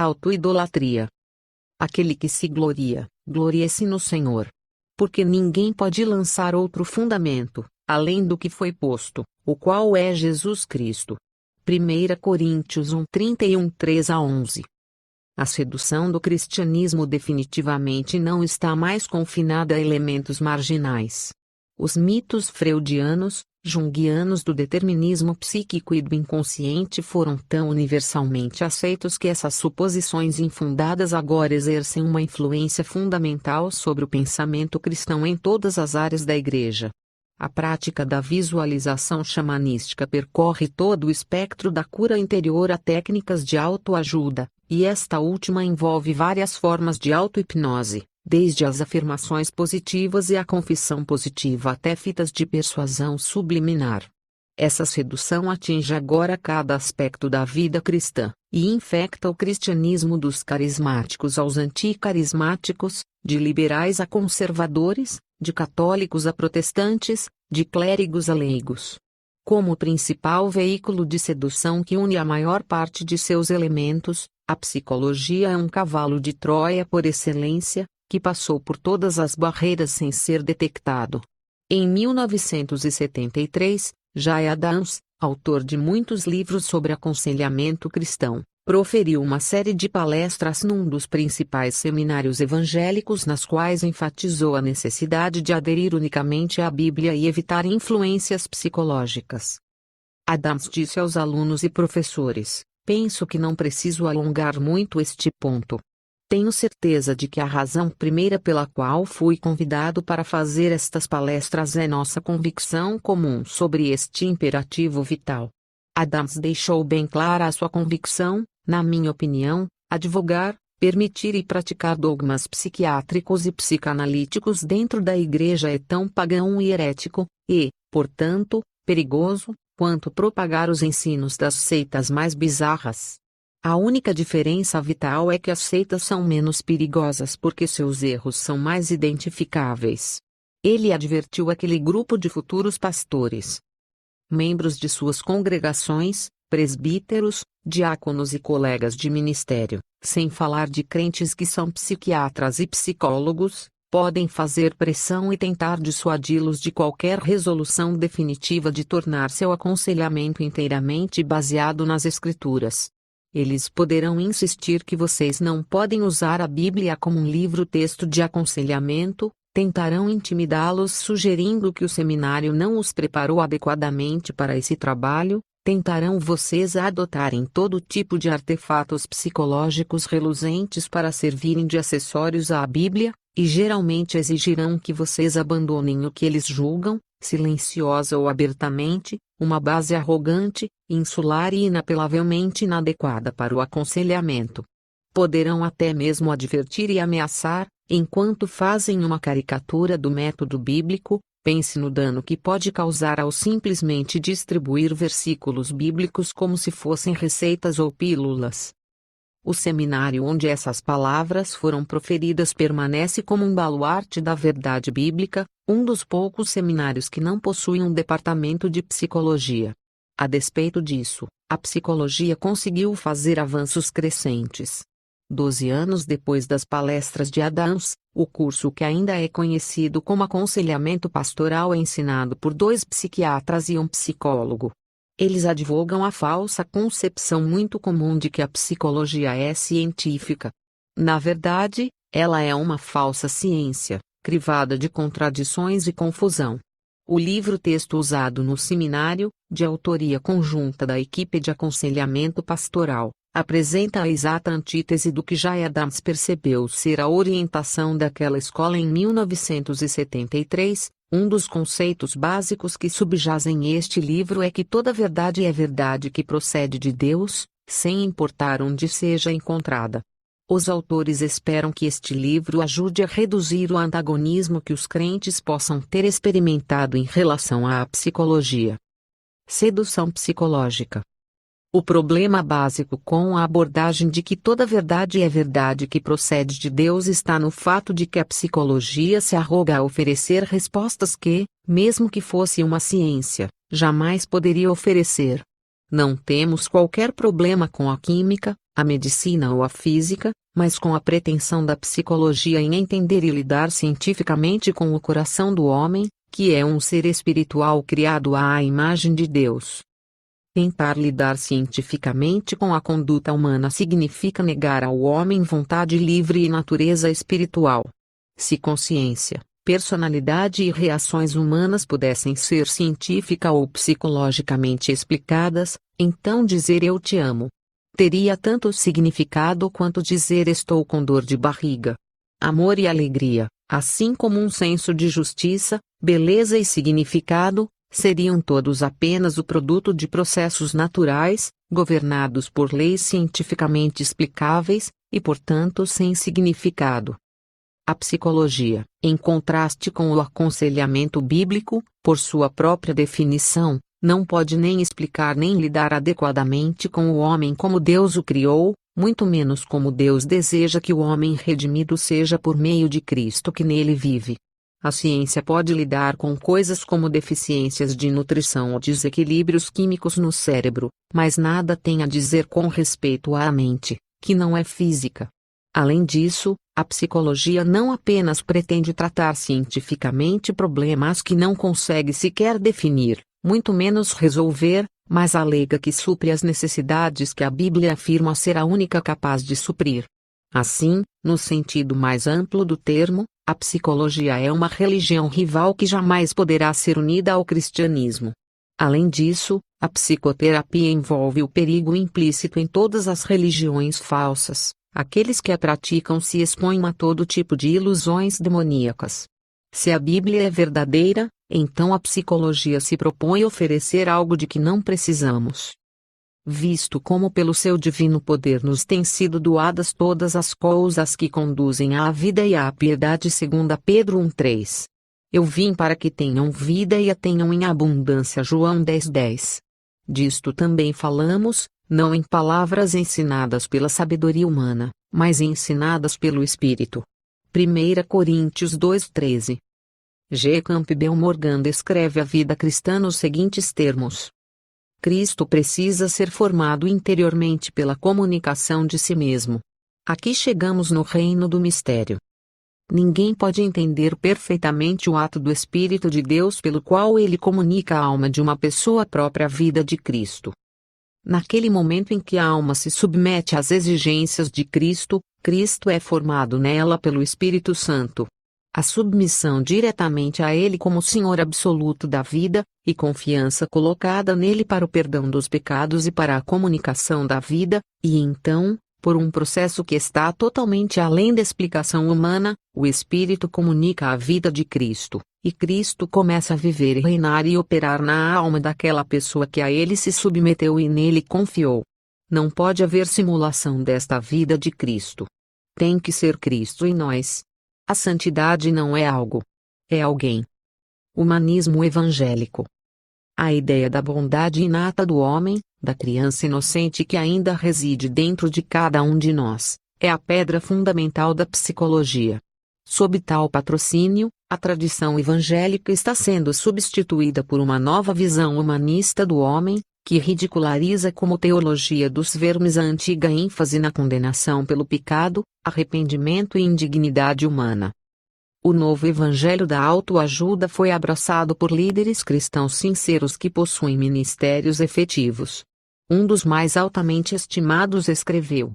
Autoidolatria. Aquele que se gloria, glorie-se no Senhor. Porque ninguém pode lançar outro fundamento, além do que foi posto, o qual é Jesus Cristo. 1 Coríntios 1:31, 3-11. A sedução do cristianismo definitivamente não está mais confinada a elementos marginais. Os mitos freudianos, junguianos do determinismo psíquico e do inconsciente foram tão universalmente aceitos que essas suposições infundadas agora exercem uma influência fundamental sobre o pensamento cristão em todas as áreas da Igreja. A prática da visualização xamanística percorre todo o espectro da cura interior a técnicas de autoajuda, e esta última envolve várias formas de auto-hipnose, desde as afirmações positivas e a confissão positiva até fitas de persuasão subliminar. Essa sedução atinge agora cada aspecto da vida cristã, e infecta o cristianismo dos carismáticos aos anticarismáticos, de liberais a conservadores, de católicos a protestantes, de clérigos a leigos. Como principal veículo de sedução que une a maior parte de seus elementos, a psicologia é um cavalo de Troia por excelência, que passou por todas as barreiras sem ser detectado. Em 1973, Jay Adams, autor de muitos livros sobre aconselhamento cristão, proferiu uma série de palestras num dos principais seminários evangélicos nas quais enfatizou a necessidade de aderir unicamente à Bíblia e evitar influências psicológicas. Adams disse aos alunos e professores: "Penso que não preciso alongar muito este ponto. Tenho certeza de que a razão primeira pela qual fui convidado para fazer estas palestras é nossa convicção comum sobre este imperativo vital." Adams deixou bem clara a sua convicção: "Na minha opinião, advogar, permitir e praticar dogmas psiquiátricos e psicanalíticos dentro da Igreja é tão pagão e herético, e, portanto, perigoso, quanto propagar os ensinos das seitas mais bizarras. A única diferença vital é que as seitas são menos perigosas porque seus erros são mais identificáveis." Ele advertiu aquele grupo de futuros pastores, membros de suas congregações, presbíteros, diáconos e colegas de ministério, sem falar de crentes que são psiquiatras e psicólogos, podem fazer pressão e tentar dissuadi-los de qualquer resolução definitiva de tornar seu aconselhamento inteiramente baseado nas Escrituras. Eles poderão insistir que vocês não podem usar a Bíblia como um livro-texto de aconselhamento, tentarão intimidá-los sugerindo que o seminário não os preparou adequadamente para esse trabalho, tentarão vocês a adotarem todo tipo de artefatos psicológicos reluzentes para servirem de acessórios à Bíblia, e geralmente exigirão que vocês abandonem o que eles julgam, silenciosa ou abertamente, uma base arrogante, insular e inapelavelmente inadequada para o aconselhamento. Poderão até mesmo advertir e ameaçar, enquanto fazem uma caricatura do método bíblico: pense no dano que pode causar ao simplesmente distribuir versículos bíblicos como se fossem receitas ou pílulas. O seminário onde essas palavras foram proferidas permanece como um baluarte da verdade bíblica, um dos poucos seminários que não possuem um departamento de psicologia. A despeito disso, a psicologia conseguiu fazer avanços crescentes. 12 anos depois das palestras de Adams, o curso que ainda é conhecido como aconselhamento pastoral é ensinado por 2 psiquiatras e um psicólogo. Eles advogam a falsa concepção muito comum de que a psicologia é científica. Na verdade, ela é uma falsa ciência, crivada de contradições e confusão. O livro-texto usado no seminário, de autoria conjunta da equipe de aconselhamento pastoral, apresenta a exata antítese do que Jay Adams percebeu ser a orientação daquela escola em 1973. Um dos conceitos básicos que subjazem este livro é que toda verdade é verdade que procede de Deus, sem importar onde seja encontrada. Os autores esperam que este livro ajude a reduzir o antagonismo que os crentes possam ter experimentado em relação à psicologia. Sedução psicológica. O problema básico com a abordagem de que toda verdade é verdade que procede de Deus está no fato de que a psicologia se arroga a oferecer respostas que, mesmo que fosse uma ciência, jamais poderia oferecer. Não temos qualquer problema com a química, a medicina ou a física, mas com a pretensão da psicologia em entender e lidar cientificamente com o coração do homem, que é um ser espiritual criado à imagem de Deus. Tentar lidar cientificamente com a conduta humana significa negar ao homem vontade livre e natureza espiritual. Se consciência, personalidade e reações humanas pudessem ser científica ou psicologicamente explicadas, então dizer eu te amo teria tanto significado quanto dizer estou com dor de barriga. Amor e alegria, assim como um senso de justiça, beleza e significado, seriam todos apenas o produto de processos naturais, governados por leis cientificamente explicáveis, e portanto sem significado. A psicologia, em contraste com o aconselhamento bíblico, por sua própria definição, não pode nem explicar nem lidar adequadamente com o homem como Deus o criou, muito menos como Deus deseja que o homem redimido seja por meio de Cristo que nele vive. A ciência pode lidar com coisas como deficiências de nutrição ou desequilíbrios químicos no cérebro, mas nada tem a dizer com respeito à mente, que não é física. Além disso, a psicologia não apenas pretende tratar cientificamente problemas que não consegue sequer definir, muito menos resolver, mas alega que supre as necessidades que a Bíblia afirma ser a única capaz de suprir. Assim, no sentido mais amplo do termo, a psicologia é uma religião rival que jamais poderá ser unida ao cristianismo. Além disso, a psicoterapia envolve o perigo implícito em todas as religiões falsas. Aqueles que a praticam se expõem a todo tipo de ilusões demoníacas. Se a Bíblia é verdadeira, então a psicologia se propõe oferecer algo de que não precisamos. Visto como pelo seu divino poder nos têm sido doadas todas as coisas que conduzem à vida e à piedade segundo Pedro 1,3. Eu vim para que tenham vida e a tenham em abundância João 10,10. Disto também falamos, não em palavras ensinadas pela sabedoria humana, mas ensinadas pelo Espírito. 1 Coríntios 2,13. G. Campbell Morgan descreve a vida cristã nos seguintes termos: Cristo precisa ser formado interiormente pela comunicação de si mesmo. Aqui chegamos no reino do mistério. Ninguém pode entender perfeitamente o ato do Espírito de Deus pelo qual ele comunica à alma de uma pessoa a própria vida de Cristo. Naquele momento em que a alma se submete às exigências de Cristo, Cristo é formado nela pelo Espírito Santo. A submissão diretamente a Ele como Senhor absoluto da vida, e confiança colocada nele para o perdão dos pecados e para a comunicação da vida, e então, por um processo que está totalmente além da explicação humana, o Espírito comunica a vida de Cristo, e Cristo começa a viver e reinar e operar na alma daquela pessoa que a ele se submeteu e nele confiou. Não pode haver simulação desta vida de Cristo. Tem que ser Cristo em nós. A santidade não é algo. É alguém. Humanismo evangélico. A ideia da bondade inata do homem, da criança inocente que ainda reside dentro de cada um de nós, é a pedra fundamental da psicologia. Sob tal patrocínio, a tradição evangélica está sendo substituída por uma nova visão humanista do homem, que ridiculariza como teologia dos vermes a antiga ênfase na condenação pelo pecado, arrependimento e indignidade humana. O novo evangelho da autoajuda foi abraçado por líderes cristãos sinceros que possuem ministérios efetivos. Um dos mais altamente estimados escreveu: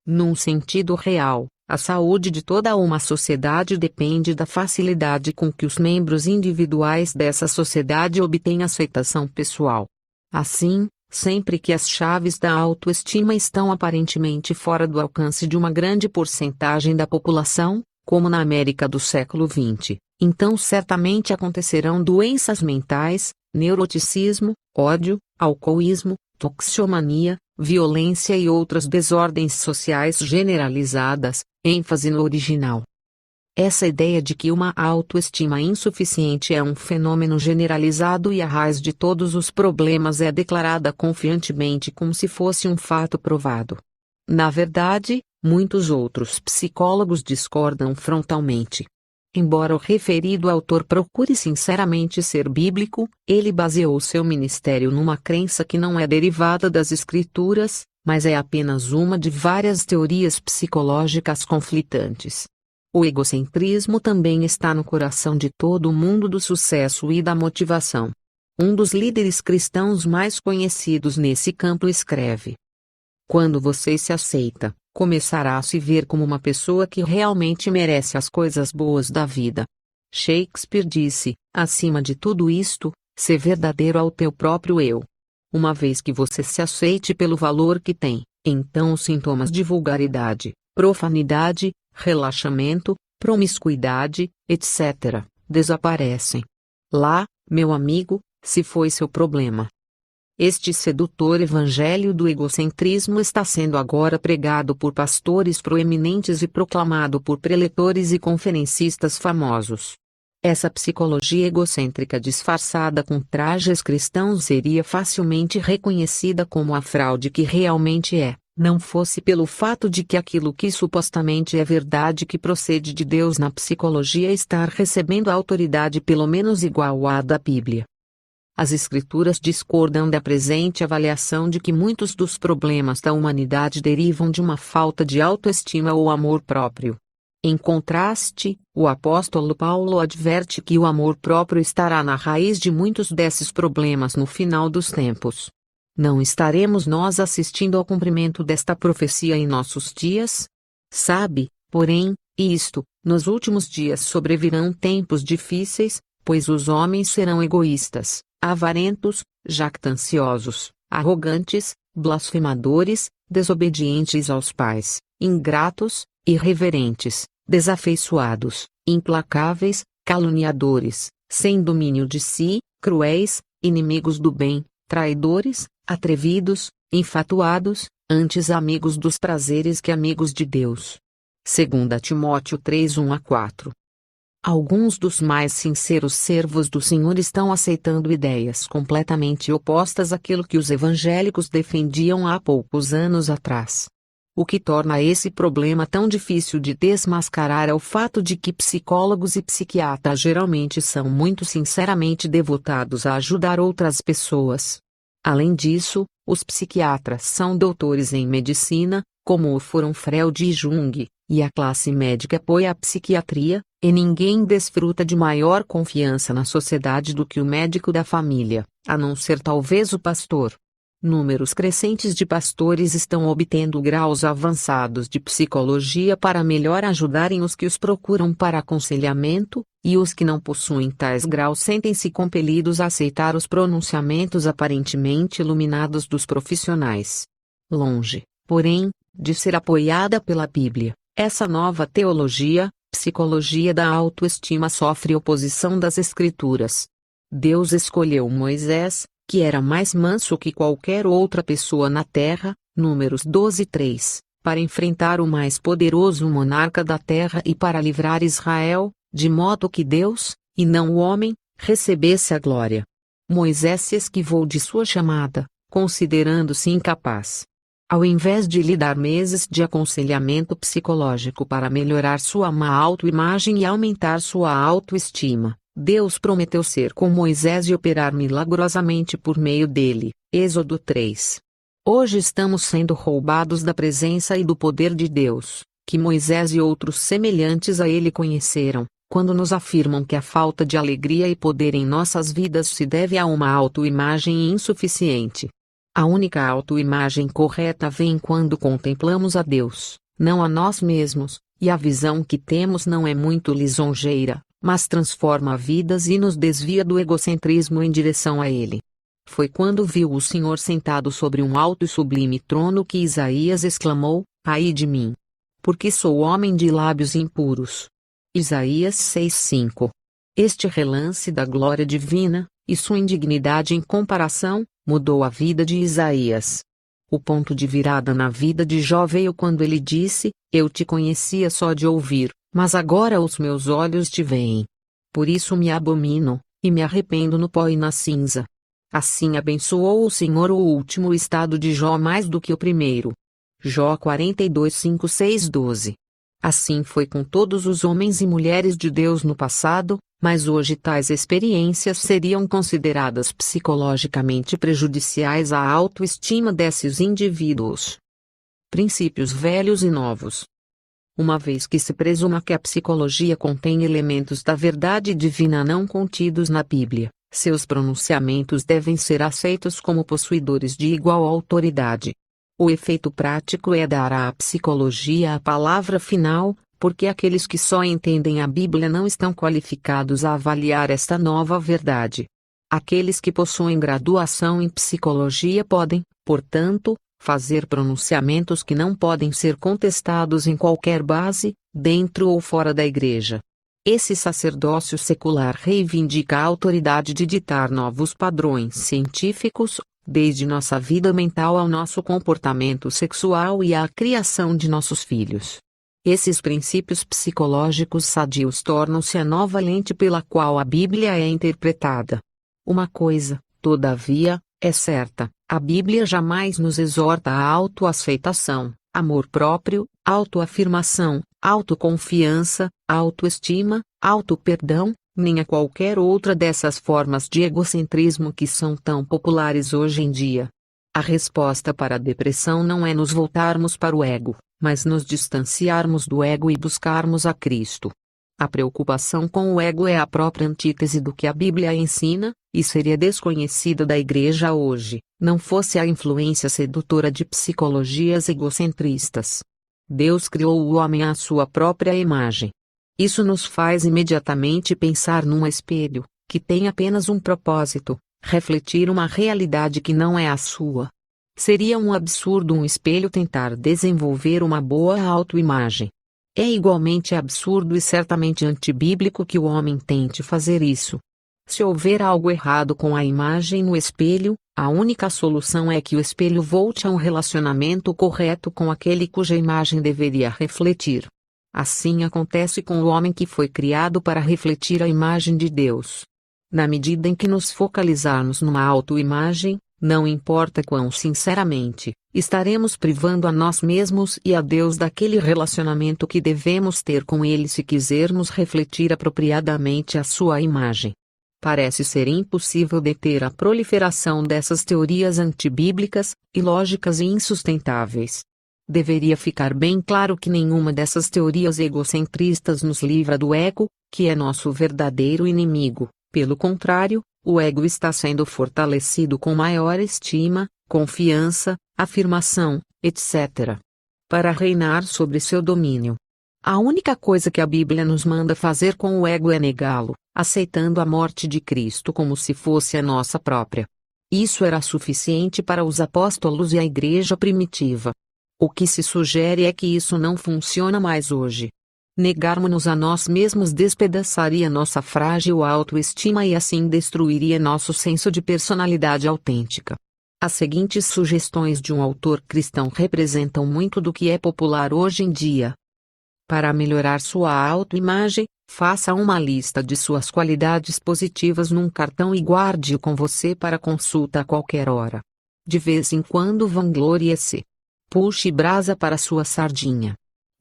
num sentido real, a saúde de toda uma sociedade depende da facilidade com que os membros individuais dessa sociedade obtêm aceitação pessoal. Assim, sempre que as chaves da autoestima estão aparentemente fora do alcance de uma grande porcentagem da população, como na América do século XX, então certamente acontecerão doenças mentais, neuroticismo, ódio, alcoolismo, toxicomania, violência e outras desordens sociais generalizadas, ênfase no original. Essa ideia de que uma autoestima insuficiente é um fenômeno generalizado e a raiz de todos os problemas é declarada confiantemente como se fosse um fato provado. Na verdade, muitos outros psicólogos discordam frontalmente. Embora o referido autor procure sinceramente ser bíblico, ele baseou seu ministério numa crença que não é derivada das Escrituras, mas é apenas uma de várias teorias psicológicas conflitantes. O egocentrismo também está no coração de todo o mundo do sucesso e da motivação. Um dos líderes cristãos mais conhecidos nesse campo escreve: quando você se aceita, começará a se ver como uma pessoa que realmente merece as coisas boas da vida. Shakespeare disse: acima de tudo isto, ser verdadeiro ao teu próprio eu. Uma vez que você se aceite pelo valor que tem, então os sintomas de vulgaridade, profanidade, relaxamento, promiscuidade, etc., desaparecem. Lá, meu amigo, se foi seu problema. Este sedutor evangelho do egocentrismo está sendo agora pregado por pastores proeminentes e proclamado por preletores e conferencistas famosos. Essa psicologia egocêntrica disfarçada com trajes cristãos seria facilmente reconhecida como a fraude que realmente é, não fosse pelo fato de que aquilo que supostamente é verdade que procede de Deus na psicologia estar recebendo autoridade pelo menos igual à da Bíblia. As Escrituras discordam da presente avaliação de que muitos dos problemas da humanidade derivam de uma falta de autoestima ou amor próprio. Em contraste, o apóstolo Paulo adverte que o amor próprio estará na raiz de muitos desses problemas no final dos tempos. Não estaremos nós assistindo ao cumprimento desta profecia em nossos dias? Sabe, porém, isto, nos últimos dias sobrevirão tempos difíceis, pois os homens serão egoístas, avarentos, jactanciosos, arrogantes, blasfemadores, desobedientes aos pais, ingratos, irreverentes, desafeiçoados, implacáveis, caluniadores, sem domínio de si, cruéis, inimigos do bem, traidores, atrevidos, infatuados, antes amigos dos prazeres que amigos de Deus. 2 Timóteo 3, 1-4. Alguns dos mais sinceros servos do Senhor estão aceitando ideias completamente opostas àquilo que os evangélicos defendiam há poucos anos atrás. O que torna esse problema tão difícil de desmascarar é o fato de que psicólogos e psiquiatras geralmente são muito sinceramente devotados a ajudar outras pessoas. Além disso, os psiquiatras são doutores em medicina, como o foram Freud e Jung, e a classe médica apoia a psiquiatria, e ninguém desfruta de maior confiança na sociedade do que o médico da família, a não ser talvez o pastor. Números crescentes de pastores estão obtendo graus avançados de psicologia para melhor ajudarem os que os procuram para aconselhamento, e os que não possuem tais graus sentem-se compelidos a aceitar os pronunciamentos aparentemente iluminados dos profissionais. Longe, porém, de ser apoiada pela Bíblia, essa nova teologia, psicologia da autoestima, sofre oposição das Escrituras. Deus escolheu Moisés, que era mais manso que qualquer outra pessoa na terra, Números 12:3, para enfrentar o mais poderoso monarca da terra e para livrar Israel, de modo que Deus, e não o homem, recebesse a glória. Moisés se esquivou de sua chamada, considerando-se incapaz. Ao invés de lhe dar meses de aconselhamento psicológico para melhorar sua má autoimagem e aumentar sua autoestima, Deus prometeu ser com Moisés e operar milagrosamente por meio dele. Êxodo 3. Hoje estamos sendo roubados da presença e do poder de Deus, que Moisés e outros semelhantes a ele conheceram, quando nos afirmam que a falta de alegria e poder em nossas vidas se deve a uma autoimagem insuficiente. A única autoimagem correta vem quando contemplamos a Deus, não a nós mesmos, e a visão que temos não é muito lisonjeira, mas transforma vidas e nos desvia do egocentrismo em direção a Ele. Foi quando viu o Senhor sentado sobre um alto e sublime trono que Isaías exclamou: ai de mim! Porque sou homem de lábios impuros. Isaías 6:5. Este relance da glória divina, e sua indignidade em comparação, mudou a vida de Isaías. O ponto de virada na vida de Jó veio quando ele disse: eu te conhecia só de ouvir, mas agora os meus olhos te veem. Por isso me abomino, e me arrependo no pó e na cinza. Assim abençoou o Senhor o último estado de Jó mais do que o primeiro. Jó 42:5-6-12. Assim foi com todos os homens e mulheres de Deus no passado, Mas hoje tais experiências seriam consideradas psicologicamente prejudiciais à autoestima desses indivíduos. Princípios velhos e novos. Uma vez que se presuma que a psicologia contém elementos da verdade divina não contidos na Bíblia, seus pronunciamentos devem ser aceitos como possuidores de igual autoridade. O efeito prático é dar à psicologia a palavra final, porque aqueles que só entendem a Bíblia não estão qualificados a avaliar esta nova verdade. Aqueles que possuem graduação em psicologia podem, portanto, fazer pronunciamentos que não podem ser contestados em qualquer base, dentro ou fora da igreja. Esse sacerdócio secular reivindica a autoridade de ditar novos padrões científicos, desde nossa vida mental ao nosso comportamento sexual e à criação de nossos filhos. Esses princípios psicológicos sadios tornam-se a nova lente pela qual a Bíblia é interpretada. Uma coisa, todavia, é certa: a Bíblia jamais nos exorta à autoaceitação, amor próprio, autoafirmação, autoconfiança, autoestima, autoperdão, nem a qualquer outra dessas formas de egocentrismo que são tão populares hoje em dia. A resposta para a depressão não é nos voltarmos para o ego, mas nos distanciarmos do ego e buscarmos a Cristo. A preocupação com o ego é a própria antítese do que a Bíblia ensina, e seria desconhecida da Igreja hoje, não fosse a influência sedutora de psicologias egocentristas. Deus criou o homem à sua própria imagem. Isso nos faz imediatamente pensar num espelho, que tem apenas um propósito: refletir uma realidade que não é a sua. Seria um absurdo um espelho tentar desenvolver uma boa autoimagem. É igualmente absurdo e certamente antibíblico que o homem tente fazer isso. Se houver algo errado com a imagem no espelho, a única solução é que o espelho volte a um relacionamento correto com aquele cuja imagem deveria refletir. Assim acontece com o homem que foi criado para refletir a imagem de Deus. Na medida em que nos focalizarmos numa autoimagem, não importa quão sinceramente, estaremos privando a nós mesmos e a Deus daquele relacionamento que devemos ter com Ele se quisermos refletir apropriadamente a sua imagem. Parece ser impossível deter a proliferação dessas teorias antibíblicas, ilógicas e insustentáveis. Deveria ficar bem claro que nenhuma dessas teorias egocentristas nos livra do ego, que é nosso verdadeiro inimigo. Pelo contrário, o ego está sendo fortalecido com maior estima, confiança, afirmação, etc. para reinar sobre seu domínio. A única coisa que a Bíblia nos manda fazer com o ego é negá-lo, aceitando a morte de Cristo como se fosse a nossa própria. Isso era suficiente para os apóstolos e a igreja primitiva. O que se sugere é que isso não funciona mais hoje. Negarmos-nos a nós mesmos despedaçaria nossa frágil autoestima e assim destruiria nosso senso de personalidade autêntica. As seguintes sugestões de um autor cristão representam muito do que é popular hoje em dia. Para melhorar sua autoimagem, faça uma lista de suas qualidades positivas num cartão e guarde-o com você para consulta a qualquer hora. De vez em quando vanglorie-se. Puxe brasa para sua sardinha.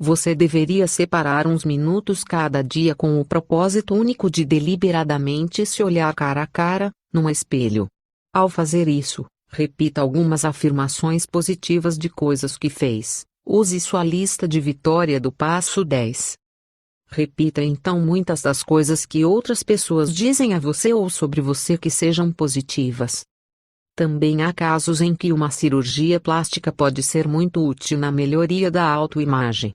Você deveria separar uns minutos cada dia com o propósito único de deliberadamente se olhar cara a cara, num espelho. Ao fazer isso, repita algumas afirmações positivas de coisas que fez. Use sua lista de vitória do passo 10. Repita então muitas das coisas que outras pessoas dizem a você ou sobre você que sejam positivas. Também há casos em que uma cirurgia plástica pode ser muito útil na melhoria da autoimagem.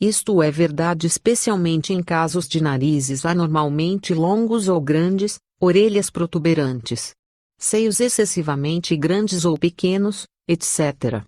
Isto é verdade especialmente em casos de narizes anormalmente longos ou grandes, orelhas protuberantes, seios excessivamente grandes ou pequenos, etc.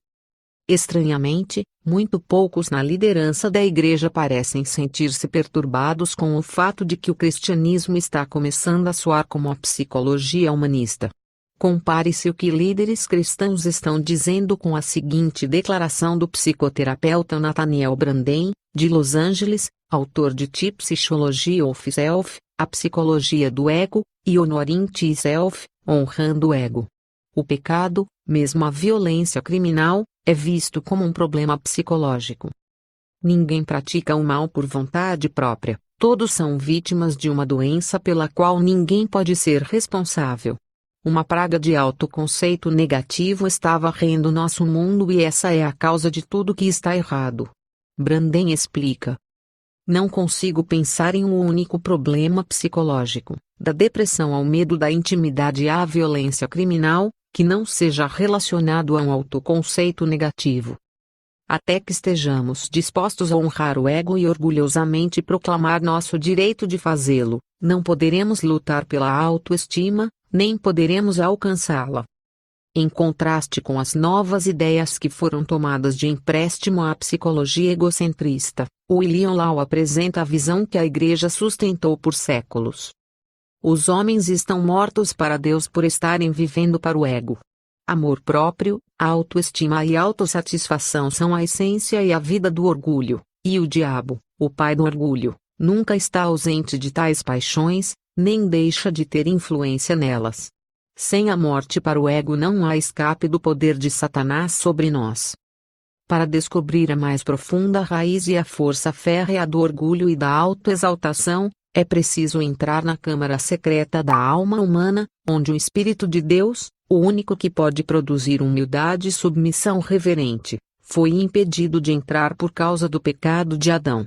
Estranhamente, muito poucos na liderança da igreja parecem sentir-se perturbados com o fato de que o cristianismo está começando a soar como a psicologia humanista. Compare-se o que líderes cristãos estão dizendo com a seguinte declaração do psicoterapeuta Nathaniel Branden, de Los Angeles, autor de Psychology of Self, A Psicologia do Ego, e Honoring Thyself, Honrando o Ego. O pecado, mesmo a violência criminal, é visto como um problema psicológico. Ninguém pratica o mal por vontade própria, Todos são vítimas de uma doença pela qual ninguém pode ser responsável. Uma praga de autoconceito negativo está varrendo nosso mundo e essa é a causa de tudo que está errado. Branden explica. Não consigo pensar em um único problema psicológico, da depressão ao medo da intimidade à violência criminal, que não seja relacionado a um autoconceito negativo. Até que estejamos dispostos a honrar o ego e orgulhosamente proclamar nosso direito de fazê-lo, não poderemos lutar pela autoestima, nem poderemos alcançá-la. Em contraste com as novas ideias que foram tomadas de empréstimo à psicologia egocentrista, William Law apresenta a visão que a Igreja sustentou por séculos. Os homens estão mortos para Deus por estarem vivendo para o ego. Amor próprio, autoestima e autossatisfação são a essência e a vida do orgulho, e o diabo, o pai do orgulho, nunca está ausente de tais paixões, nem deixa de ter influência nelas. Sem a morte para o ego não há escape do poder de Satanás sobre nós. Para descobrir a mais profunda raiz e a força férrea do orgulho e da autoexaltação, é preciso entrar na câmara secreta da alma humana, onde o Espírito de Deus, o único que pode produzir humildade e submissão reverente, foi impedido de entrar por causa do pecado de Adão.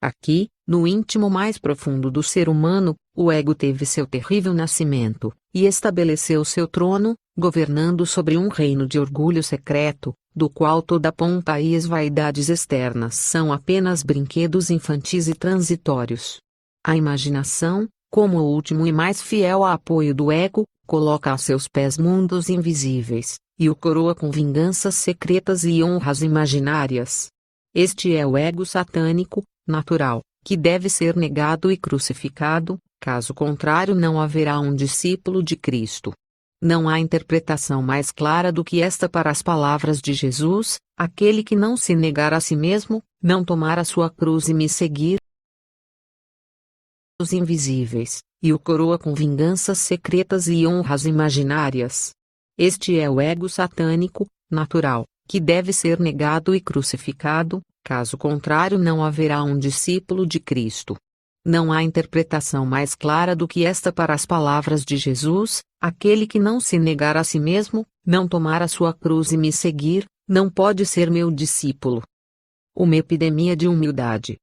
Aqui, no íntimo mais profundo do ser humano, o ego teve seu terrível nascimento, e estabeleceu seu trono, governando sobre um reino de orgulho secreto, do qual toda pompa e as vaidades externas são apenas brinquedos infantis e transitórios. A imaginação, como o último e mais fiel apoio do ego, coloca a seus pés mundos invisíveis, e o coroa com vinganças secretas e honras imaginárias. Este é o ego satânico, natural, que deve ser negado e crucificado, caso contrário não haverá um discípulo de Cristo. Não há interpretação mais clara do que esta para as palavras de Jesus: aquele que não se negar a si mesmo, não tomar a sua cruz e me seguir. Os invisíveis, e o coroa com vinganças secretas e honras imaginárias. Este é o ego satânico, natural, que deve ser negado e crucificado, caso contrário não haverá um discípulo de Cristo. Não há interpretação mais clara do que esta para as palavras de Jesus: aquele que não se negar a si mesmo, não tomar a sua cruz e me seguir, não pode ser meu discípulo. Uma epidemia de humildade.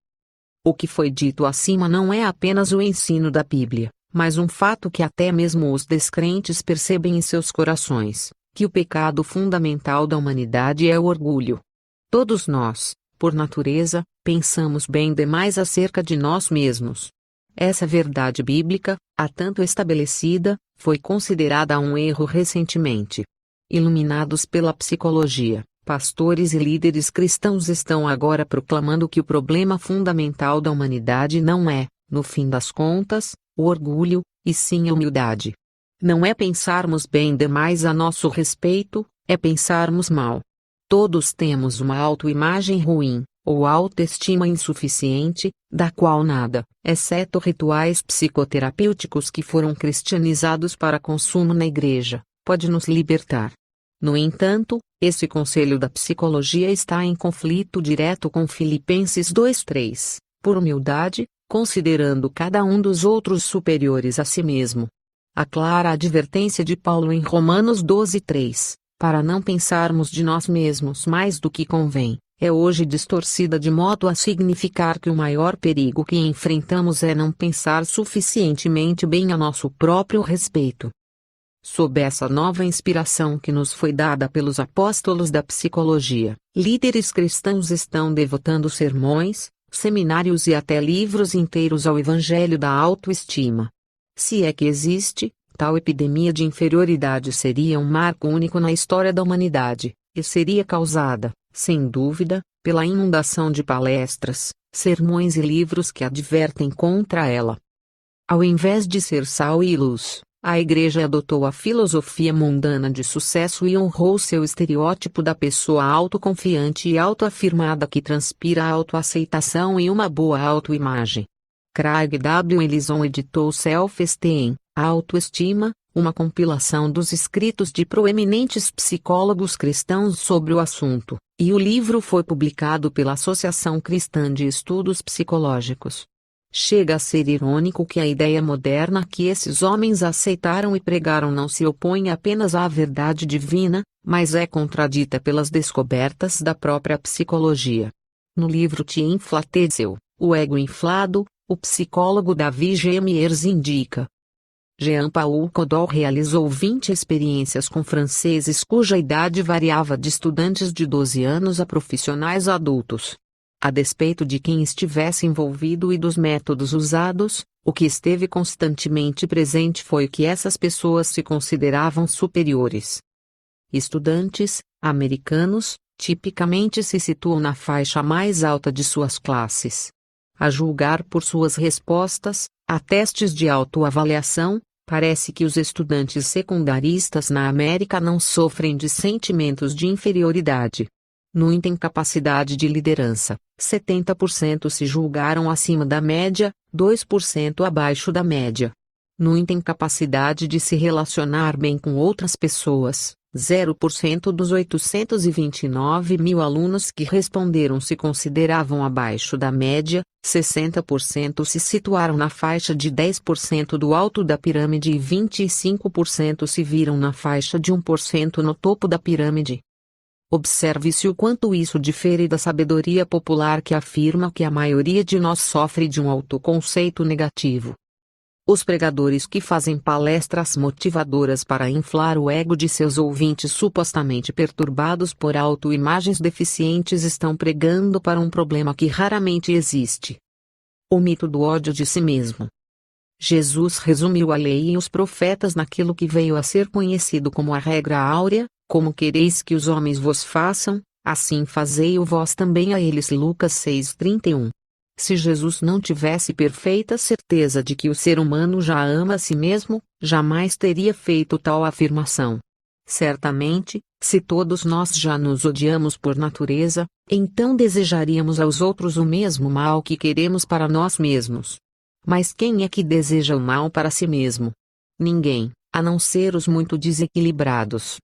O que foi dito acima não é apenas o ensino da Bíblia, mas um fato que até mesmo os descrentes percebem em seus corações, que o pecado fundamental da humanidade é o orgulho. Todos nós, por natureza, pensamos bem demais acerca de nós mesmos. Essa verdade bíblica, há tanto estabelecida, foi considerada um erro recentemente. Iluminados pela psicologia, pastores e líderes cristãos estão agora proclamando que o problema fundamental da humanidade não é, no fim das contas, o orgulho, e sim a humildade. Não é pensarmos bem demais a nosso respeito, é pensarmos mal. Todos temos uma autoimagem ruim, ou autoestima insuficiente, da qual nada, exceto rituais psicoterapêuticos que foram cristianizados para consumo na igreja, pode nos libertar. No entanto, esse conselho da psicologia está em conflito direto com Filipenses 2:3, por humildade, considerando cada um dos outros superiores a si mesmo. A clara advertência de Paulo em Romanos 12:3, para não pensarmos de nós mesmos mais do que convém, é hoje distorcida de modo a significar que o maior perigo que enfrentamos é não pensar suficientemente bem a nosso próprio respeito. Sob essa nova inspiração que nos foi dada pelos apóstolos da psicologia, líderes cristãos estão devotando sermões, seminários e até livros inteiros ao evangelho da autoestima. Se é que existe, tal epidemia de inferioridade seria um marco único na história da humanidade, e seria causada, sem dúvida, pela inundação de palestras, sermões e livros que advertem contra ela. Ao invés de ser sal e luz, a Igreja adotou a filosofia mundana de sucesso e honrou seu estereótipo da pessoa autoconfiante e autoafirmada que transpira autoaceitação e uma boa autoimagem. Craig W. Ellison editou Self-Esteem, Autoestima, uma compilação dos escritos de proeminentes psicólogos cristãos sobre o assunto, e o livro foi publicado pela Associação Cristã de Estudos Psicológicos. Chega a ser irônico que a ideia moderna que esses homens aceitaram e pregaram não se opõe apenas à verdade divina, mas é contradita pelas descobertas da própria psicologia. No livro Te Inflateseu, o ego inflado, o psicólogo David G. Miers indica. Jean-Paul Codol realizou 20 experiências com franceses cuja idade variava de estudantes de 12 anos a profissionais adultos. A despeito de quem estivesse envolvido e dos métodos usados, o que esteve constantemente presente foi que essas pessoas se consideravam superiores. Estudantes, americanos, tipicamente se situam na faixa mais alta de suas classes. A julgar por suas respostas a testes de autoavaliação, parece que os estudantes secundaristas na América não sofrem de sentimentos de inferioridade. No item capacidade de liderança, 70% se julgaram acima da média, 2% abaixo da média. No item capacidade de se relacionar bem com outras pessoas, 0% dos 829 mil alunos que responderam se consideravam abaixo da média, 60% se situaram na faixa de 10% do alto da pirâmide e 25% se viram na faixa de 1% no topo da pirâmide. Observe-se o quanto isso difere da sabedoria popular que afirma que a maioria de nós sofre de um autoconceito negativo. Os pregadores que fazem palestras motivadoras para inflar o ego de seus ouvintes supostamente perturbados por autoimagens deficientes estão pregando para um problema que raramente existe. O mito do ódio de si mesmo. Jesus resumiu a lei e os profetas naquilo que veio a ser conhecido como a regra áurea: como quereis que os homens vos façam, assim fazei-o vós também a eles. Lucas 6:31. Se Jesus não tivesse perfeita certeza de que o ser humano já ama a si mesmo, jamais teria feito tal afirmação. Certamente, se todos nós já nos odiamos por natureza, então desejaríamos aos outros o mesmo mal que queremos para nós mesmos. Mas quem é que deseja o mal para si mesmo? Ninguém, a não ser os muito desequilibrados.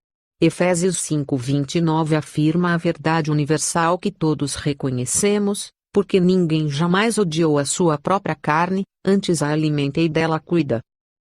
Efésios 5:29 afirma a verdade universal que todos reconhecemos, porque ninguém jamais odiou a sua própria carne, antes a alimenta e dela cuida.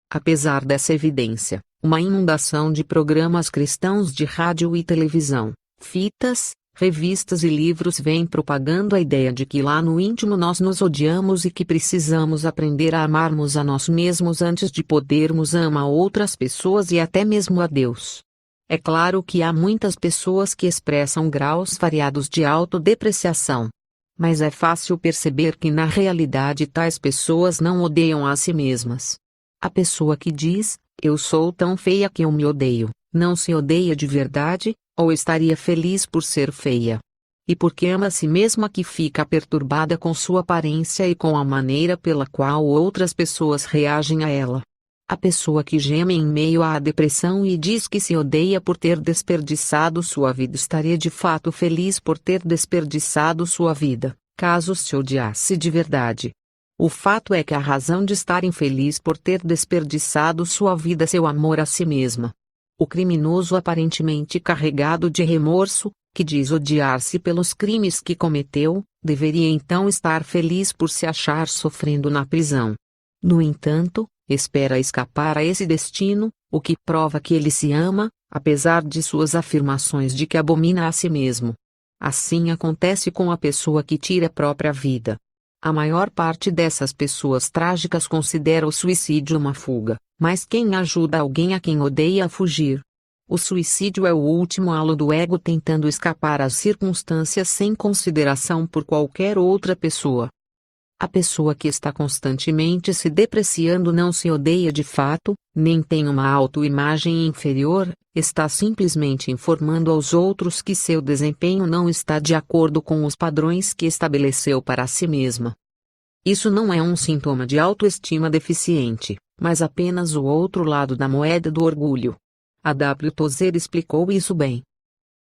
Apesar dessa evidência, uma inundação de programas cristãos de rádio e televisão, fitas, revistas e livros vem propagando a ideia de que lá no íntimo nós nos odiamos e que precisamos aprender a amarmos a nós mesmos antes de podermos amar outras pessoas e até mesmo a Deus. É claro que há muitas pessoas que expressam graus variados de autodepreciação. Mas é fácil perceber que na realidade tais pessoas não odeiam a si mesmas. A pessoa que diz, eu sou tão feia que eu me odeio, não se odeia de verdade, ou estaria feliz por ser feia. E porque ama a si mesma que fica perturbada com sua aparência e com a maneira pela qual outras pessoas reagem a ela. A pessoa que geme em meio à depressão e diz que se odeia por ter desperdiçado sua vida estaria de fato feliz por ter desperdiçado sua vida, caso se odiasse de verdade. O fato é que a razão de estar infeliz por ter desperdiçado sua vida é seu amor a si mesma. O criminoso aparentemente carregado de remorso, que diz odiar-se pelos crimes que cometeu, deveria então estar feliz por se achar sofrendo na prisão. No entanto, espera escapar a esse destino, o que prova que ele se ama, apesar de suas afirmações de que abomina a si mesmo. Assim acontece com a pessoa que tira a própria vida. A maior parte dessas pessoas trágicas considera o suicídio uma fuga, mas quem ajuda alguém a quem odeia a fugir? O suicídio é o último halo do ego tentando escapar às circunstâncias sem consideração por qualquer outra pessoa. A pessoa que está constantemente se depreciando não se odeia de fato, nem tem uma autoimagem inferior, está simplesmente informando aos outros que seu desempenho não está de acordo com os padrões que estabeleceu para si mesma. Isso não é um sintoma de autoestima deficiente, mas apenas o outro lado da moeda do orgulho. A W. Tozer explicou isso bem.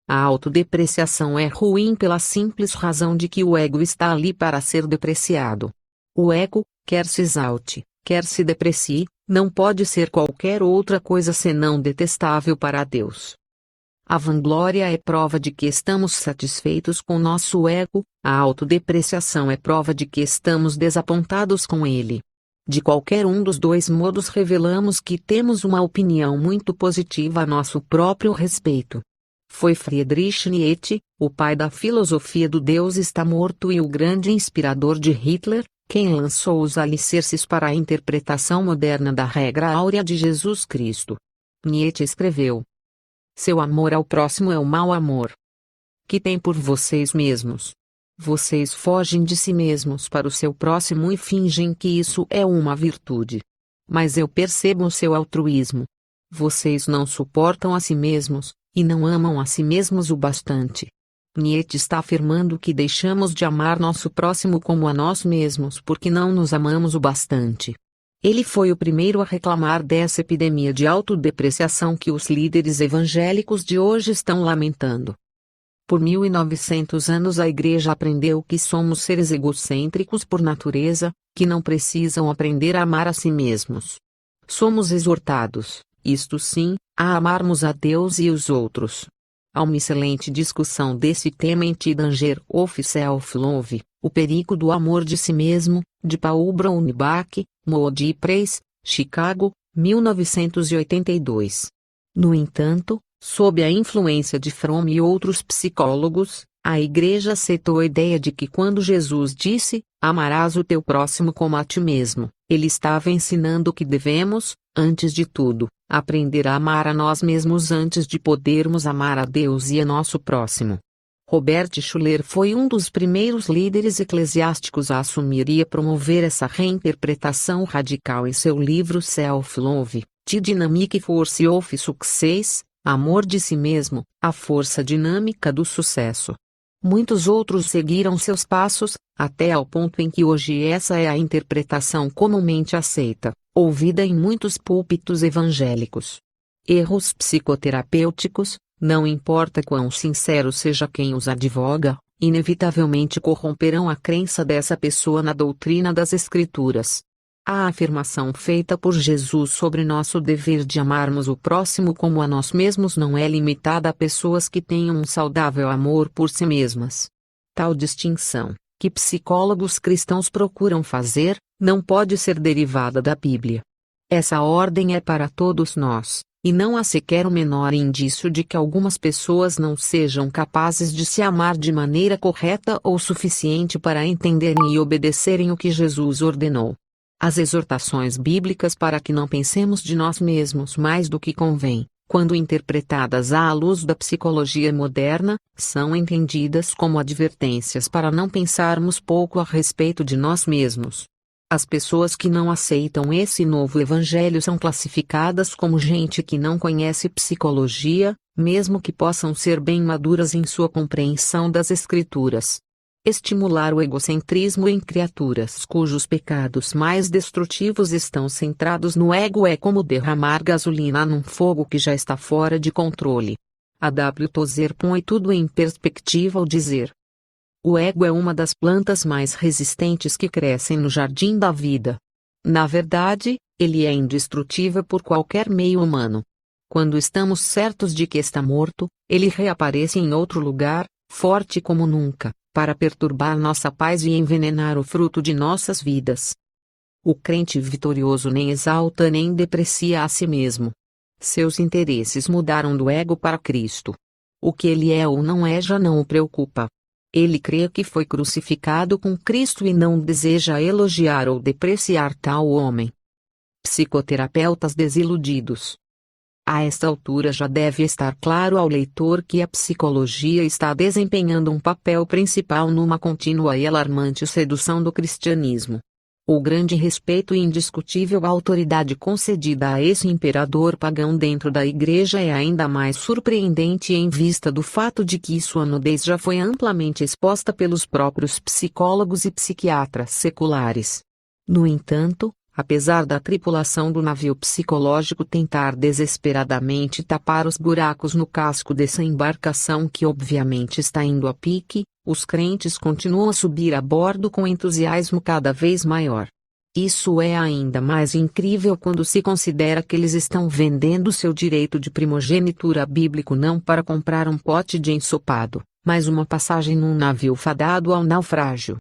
A autodepreciação é ruim pela simples razão de que o ego está ali para ser depreciado. O ego, quer se exalte, quer se deprecie, não pode ser qualquer outra coisa senão detestável para Deus. A vanglória é prova de que estamos satisfeitos com nosso ego, a autodepreciação é prova de que estamos desapontados com ele. De qualquer um dos dois modos revelamos que temos uma opinião muito positiva a nosso próprio respeito. Foi Friedrich Nietzsche, o pai da filosofia do Deus está morto e o grande inspirador de Hitler, quem lançou os alicerces para a interpretação moderna da regra áurea de Jesus Cristo. Nietzsche escreveu: seu amor ao próximo é o mau amor que tem por vocês mesmos. Vocês fogem de si mesmos para o seu próximo e fingem que isso é uma virtude. Mas eu percebo o seu altruísmo. Vocês não suportam a si mesmos, e não amam a si mesmos o bastante. Nietzsche está afirmando que deixamos de amar nosso próximo como a nós mesmos porque não nos amamos o bastante. Ele foi o primeiro a reclamar dessa epidemia de autodepreciação que os líderes evangélicos de hoje estão lamentando. Por 1900 anos a Igreja aprendeu que somos seres egocêntricos por natureza, que não precisam aprender a amar a si mesmos. Somos exortados, isto sim, a amarmos a Deus e os outros. Há uma excelente discussão desse tema em Tidanger of Self-Love, o perigo do amor de si mesmo, de Paul Brownback, Moody Press, Chicago, 1982. No entanto, sob a influência de Fromm e outros psicólogos, a Igreja aceitou a ideia de que quando Jesus disse, amarás o teu próximo como a ti mesmo, ele estava ensinando que devemos, antes de tudo, aprender a amar a nós mesmos antes de podermos amar a Deus e a nosso próximo. Robert Schuller foi um dos primeiros líderes eclesiásticos a assumir e a promover essa reinterpretação radical em seu livro Self-Love, The Dynamic Force of Success, Amor de si mesmo, a força dinâmica do sucesso. Muitos outros seguiram seus passos, até ao ponto em que hoje essa é a interpretação comumente aceita, ouvida em muitos púlpitos evangélicos. Erros psicoterapêuticos, não importa quão sincero seja quem os advoga, inevitavelmente corromperão a crença dessa pessoa na doutrina das Escrituras. A afirmação feita por Jesus sobre nosso dever de amarmos o próximo como a nós mesmos não é limitada a pessoas que tenham um saudável amor por si mesmas. Tal distinção, que psicólogos cristãos procuram fazer, não pode ser derivada da Bíblia. Essa ordem é para todos nós, e não há sequer o menor indício de que algumas pessoas não sejam capazes de se amar de maneira correta ou suficiente para entenderem e obedecerem o que Jesus ordenou. As exortações bíblicas para que não pensemos de nós mesmos mais do que convém, quando interpretadas à luz da psicologia moderna, são entendidas como advertências para não pensarmos pouco a respeito de nós mesmos. As pessoas que não aceitam esse novo evangelho são classificadas como gente que não conhece psicologia, mesmo que possam ser bem maduras em sua compreensão das Escrituras. Estimular o egocentrismo em criaturas cujos pecados mais destrutivos estão centrados no ego é como derramar gasolina num fogo que já está fora de controle. A W. Tozer põe tudo em perspectiva ao dizer: o ego é uma das plantas mais resistentes que crescem no jardim da vida. Na verdade, ele é indestrutível por qualquer meio humano. Quando estamos certos de que está morto, ele reaparece em outro lugar, forte como nunca, para perturbar nossa paz e envenenar o fruto de nossas vidas. O crente vitorioso nem exalta nem deprecia a si mesmo. Seus interesses mudaram do ego para Cristo. O que ele é ou não é já não o preocupa. Ele crê que foi crucificado com Cristo e não deseja elogiar ou depreciar tal homem. Psicoterapeutas desiludidos. A esta altura já deve estar claro ao leitor que a psicologia está desempenhando um papel principal numa contínua e alarmante sedução do cristianismo. O grande respeito e indiscutível autoridade concedida a esse imperador pagão dentro da Igreja é ainda mais surpreendente em vista do fato de que sua nudez já foi amplamente exposta pelos próprios psicólogos e psiquiatras seculares. No entanto, apesar da tripulação do navio psicológico tentar desesperadamente tapar os buracos no casco dessa embarcação que obviamente está indo a pique, os crentes continuam a subir a bordo com entusiasmo cada vez maior. Isso é ainda mais incrível quando se considera que eles estão vendendo seu direito de primogenitura bíblico não para comprar um pote de ensopado, mas uma passagem num navio fadado ao naufrágio.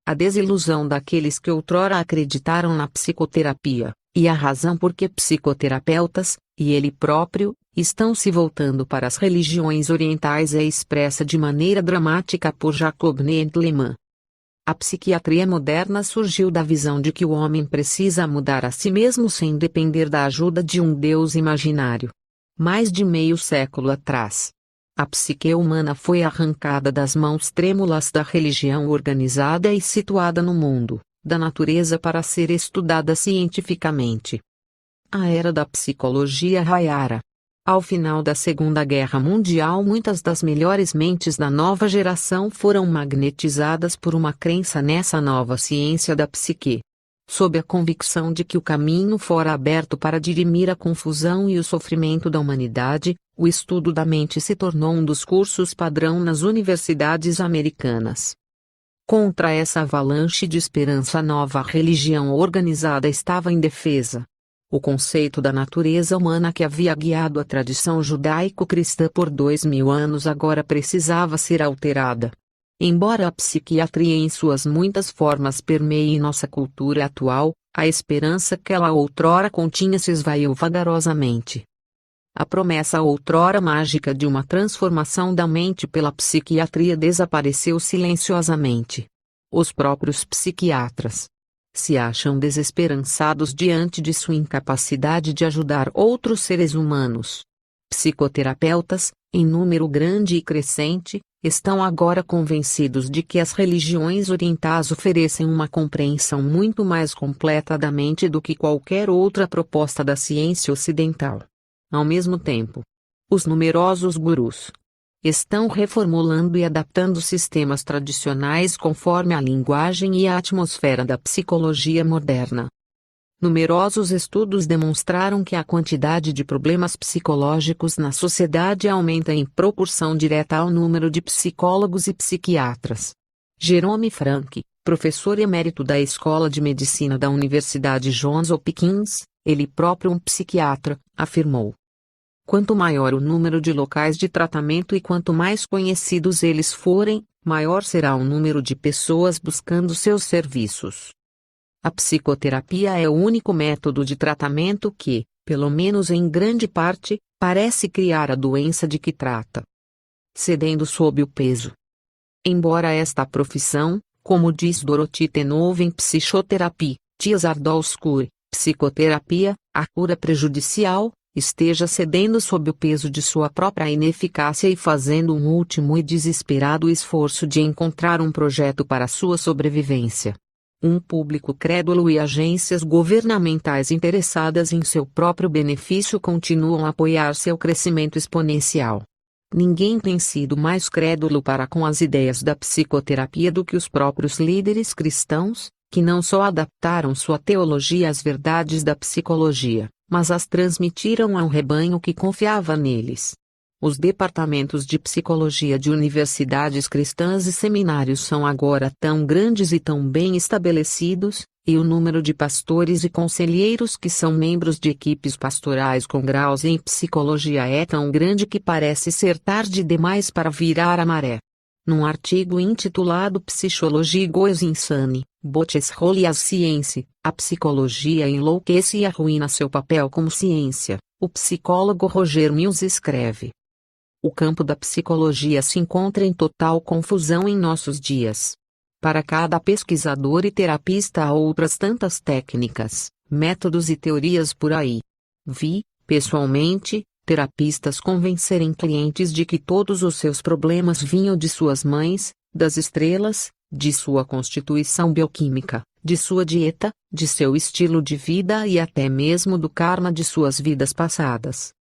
A desilusão daqueles que outrora acreditaram na psicoterapia, e a razão por que psicoterapeutas, e ele próprio, estão se voltando para as religiões orientais é expressa de maneira dramática por Jacob Needleman. A psiquiatria moderna surgiu da visão de que o homem precisa mudar a si mesmo sem depender da ajuda de um Deus imaginário. Mais de meio século atrás, a psique humana foi arrancada das mãos trêmulas da religião organizada e situada no mundo da natureza para ser estudada cientificamente. A era da psicologia raiara. Ao final da Segunda Guerra Mundial, muitas das melhores mentes da nova geração foram magnetizadas por uma crença nessa nova ciência da psique. Sob a convicção de que o caminho fora aberto para dirimir a confusão e o sofrimento da humanidade, o estudo da mente se tornou um dos cursos padrão nas universidades americanas. Contra essa avalanche de esperança, a nova religião organizada estava indefesa. O conceito da natureza humana que havia guiado a tradição judaico-cristã por 2000 anos agora precisava ser alterada. Embora a psiquiatria em suas muitas formas permeie nossa cultura atual, a esperança que ela outrora continha se esvaiu vagarosamente. A promessa outrora mágica de uma transformação da mente pela psiquiatria desapareceu silenciosamente. Os próprios psiquiatras se acham desesperançados diante de sua incapacidade de ajudar outros seres humanos. Psicoterapeutas, em número grande e crescente, estão agora convencidos de que as religiões orientais oferecem uma compreensão muito mais completa da mente do que qualquer outra proposta da ciência ocidental. Ao mesmo tempo, os numerosos gurus estão reformulando e adaptando sistemas tradicionais conforme a linguagem e a atmosfera da psicologia moderna. Numerosos estudos demonstraram que a quantidade de problemas psicológicos na sociedade aumenta em proporção direta ao número de psicólogos e psiquiatras. Jerome Frank, professor emérito da Escola de Medicina da Universidade Johns Hopkins, ele próprio um psiquiatra, afirmou: quanto maior o número de locais de tratamento e quanto mais conhecidos eles forem, maior será o número de pessoas buscando seus serviços. A psicoterapia é o único método de tratamento que, pelo menos em grande parte, parece criar a doença de que trata. Cedendo sob o peso. Embora esta profissão, como diz Dorothy Tenove em Psychotherapy, Tears Are Obscure, psicoterapia, a cura prejudicial, esteja cedendo sob o peso de sua própria ineficácia e fazendo um último e desesperado esforço de encontrar um projeto para sua sobrevivência. Um público crédulo e agências governamentais interessadas em seu próprio benefício continuam a apoiar seu crescimento exponencial. Ninguém tem sido mais crédulo para com as ideias da psicoterapia do que os próprios líderes cristãos, que não só adaptaram sua teologia às verdades da psicologia, mas as transmitiram ao rebanho que confiava neles. Os departamentos de psicologia de universidades cristãs e seminários são agora tão grandes e tão bem estabelecidos, e o número de pastores e conselheiros que são membros de equipes pastorais com graus em psicologia é tão grande que parece ser tarde demais para virar a maré. Num artigo intitulado Psychologie goes insane, Botes Role as Science, a psicologia enlouquece e arruína seu papel como ciência, o psicólogo Roger Mills escreve: o campo da psicologia se encontra em total confusão em nossos dias. Para cada pesquisador e terapista há outras tantas técnicas, métodos e teorias por aí. Vi, pessoalmente, terapistas convencerem clientes de que todos os seus problemas vinham de suas mães, das estrelas, de sua constituição bioquímica, de sua dieta, de seu estilo de vida e até mesmo do karma de suas vidas passadas.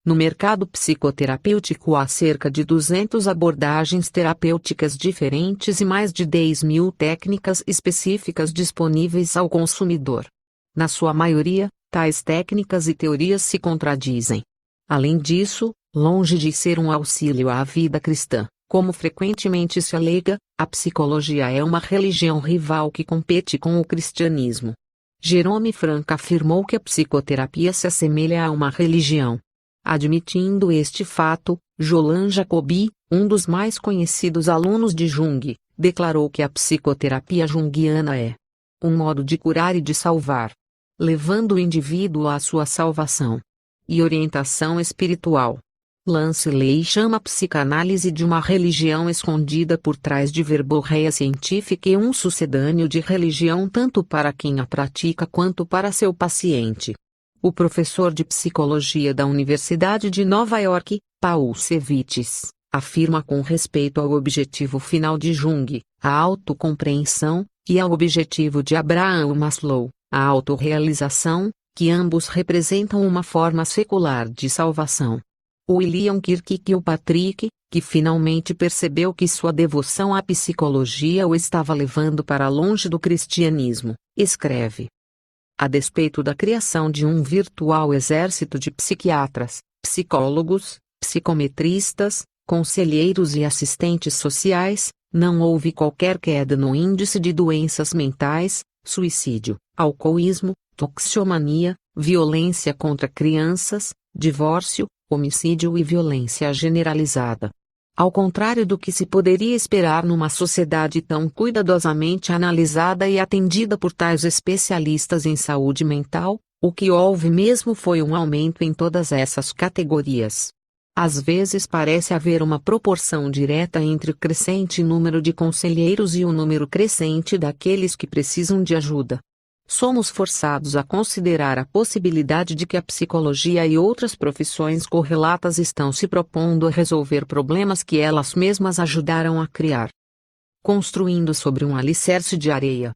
No mercado psicoterapêutico há cerca de 200 abordagens terapêuticas diferentes e mais de 10.000 técnicas específicas disponíveis ao consumidor. Na sua maioria, tais técnicas e teorias se contradizem. Além disso, longe de ser um auxílio à vida cristã, como frequentemente se alega, a psicologia é uma religião rival que compete com o cristianismo. Jerome Franca afirmou que a psicoterapia se assemelha a uma religião. Admitindo este fato, Jolan Jacobi, um dos mais conhecidos alunos de Jung, declarou que a psicoterapia junguiana é um modo de curar e de salvar, levando o indivíduo à sua salvação e orientação espiritual. Lanceley chama a psicanálise de uma religião escondida por trás de verborreia científica e um sucedâneo de religião tanto para quem a pratica quanto para seu paciente. O professor de psicologia da Universidade de Nova York, Paul Ceviches, afirma com respeito ao objetivo final de Jung, a autocompreensão, e ao objetivo de Abraham Maslow, a autorrealização, que ambos representam uma forma secular de salvação. William Kirkpatrick, que finalmente percebeu que sua devoção à psicologia o estava levando para longe do cristianismo, escreve: a despeito da criação de um virtual exército de psiquiatras, psicólogos, psicometristas, conselheiros e assistentes sociais, não houve qualquer queda no índice de doenças mentais, suicídio, alcoolismo, toxicomania, violência contra crianças, divórcio, homicídio e violência generalizada. Ao contrário do que se poderia esperar numa sociedade tão cuidadosamente analisada e atendida por tais especialistas em saúde mental, o que houve mesmo foi um aumento em todas essas categorias. Às vezes parece haver uma proporção direta entre o crescente número de conselheiros e o número crescente daqueles que precisam de ajuda. Somos forçados a considerar a possibilidade de que a psicologia e outras profissões correlatas estão se propondo a resolver problemas que elas mesmas ajudaram a criar, construindo sobre um alicerce de areia.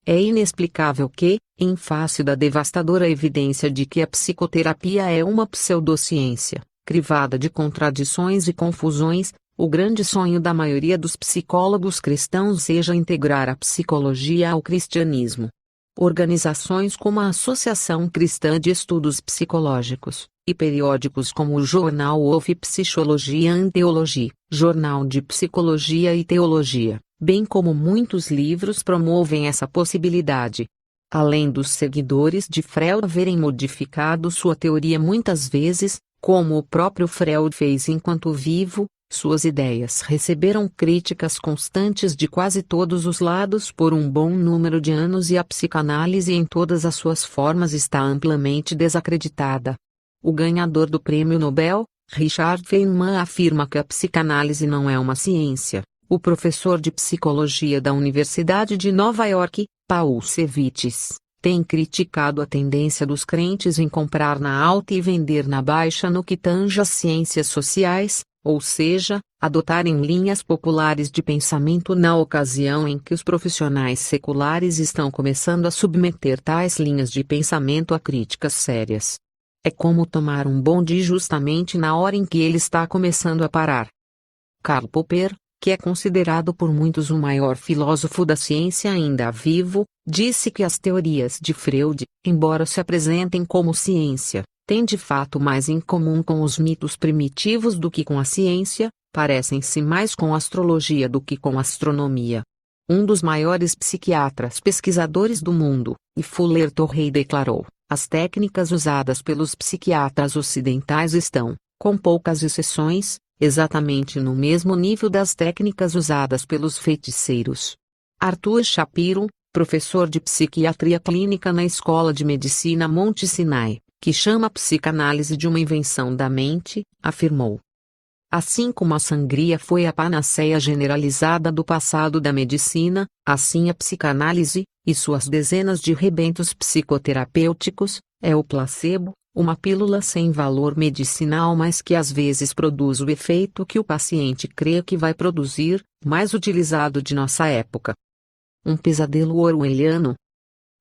É inexplicável que, em face da devastadora evidência de que a psicoterapia é uma pseudociência, crivada de contradições e confusões, o grande sonho da maioria dos psicólogos cristãos seja integrar a psicologia ao cristianismo. Organizações como a Associação Cristã de Estudos Psicológicos, e periódicos como o Jornal of Psychology and Theology, Jornal de Psicologia e Teologia, bem como muitos livros promovem essa possibilidade. Além dos seguidores de Freud haverem modificado sua teoria muitas vezes, como o próprio Freud fez enquanto vivo, suas ideias receberam críticas constantes de quase todos os lados por um bom número de anos e a psicanálise em todas as suas formas está amplamente desacreditada. O ganhador do Prêmio Nobel, Richard Feynman, afirma que a psicanálise não é uma ciência. O professor de psicologia da Universidade de Nova York, Paul Ceviches, tem criticado a tendência dos crentes em comprar na alta e vender na baixa no que tange às ciências sociais, ou seja, adotarem linhas populares de pensamento na ocasião em que os profissionais seculares estão começando a submeter tais linhas de pensamento a críticas sérias. É como tomar um bonde justamente na hora em que ele está começando a parar. Karl Popper, que é considerado por muitos o maior filósofo da ciência ainda vivo, disse que as teorias de Freud, embora se apresentem como ciência, têm de fato mais em comum com os mitos primitivos do que com a ciência, parecem-se mais com astrologia do que com astronomia. Um dos maiores psiquiatras pesquisadores do mundo, e Fuller Torrey, declarou: as técnicas usadas pelos psiquiatras ocidentais estão, com poucas exceções, exatamente no mesmo nível das técnicas usadas pelos feiticeiros. Arthur Shapiro, professor de psiquiatria clínica na Escola de Medicina Monte Sinai, que chama a psicanálise de uma invenção da mente, afirmou: assim como a sangria foi a panaceia generalizada do passado da medicina, assim a psicanálise, e suas dezenas de rebentos psicoterapêuticos, é o placebo, uma pílula sem valor medicinal mas que às vezes produz o efeito que o paciente crê que vai produzir, mais utilizado de nossa época. Um pesadelo orwelliano.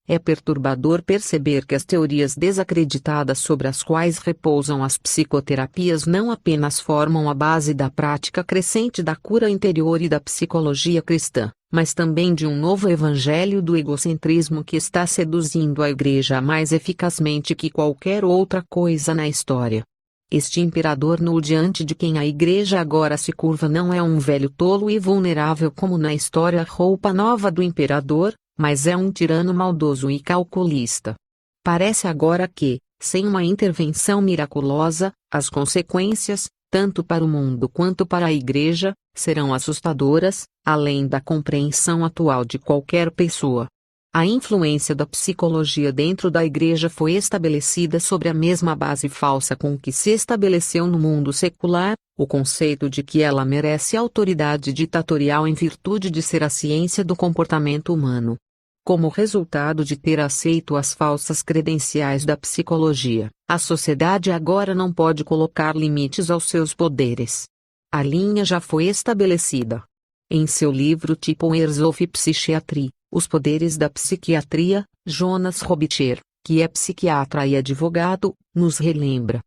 É perturbador perceber que as teorias desacreditadas sobre as quais repousam as psicoterapias não apenas formam a base da prática crescente da cura interior e da psicologia cristã, mas também de um novo evangelho do egocentrismo que está seduzindo a Igreja mais eficazmente que qualquer outra coisa na história. Este imperador nu diante de quem a Igreja agora se curva não é um velho tolo e vulnerável como na história roupa nova do imperador, mas é um tirano maldoso e calculista. Parece agora que, sem uma intervenção miraculosa, as consequências, tanto para o mundo quanto para a Igreja, serão assustadoras, além da compreensão atual de qualquer pessoa. A influência da psicologia dentro da Igreja foi estabelecida sobre a mesma base falsa com que se estabeleceu no mundo secular, o conceito de que ela merece autoridade ditatorial em virtude de ser a ciência do comportamento humano. Como resultado de ter aceito as falsas credenciais da psicologia, a sociedade agora não pode colocar limites aos seus poderes. A linha já foi estabelecida. Em seu livro Tipo Years of Psychiatry, Os Poderes da Psiquiatria, Jonas Robicher, que é psiquiatra e advogado, nos relembra.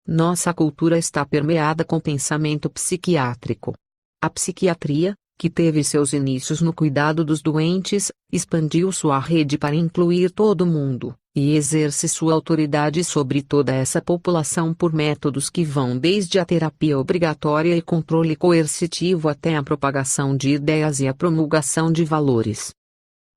Nossa cultura está permeada com pensamento psiquiátrico. A psiquiatria, que teve seus inícios no cuidado dos doentes, expandiu sua rede para incluir todo mundo, e exerce sua autoridade sobre toda essa população por métodos que vão desde a terapia obrigatória e controle coercitivo até a propagação de ideias e a promulgação de valores.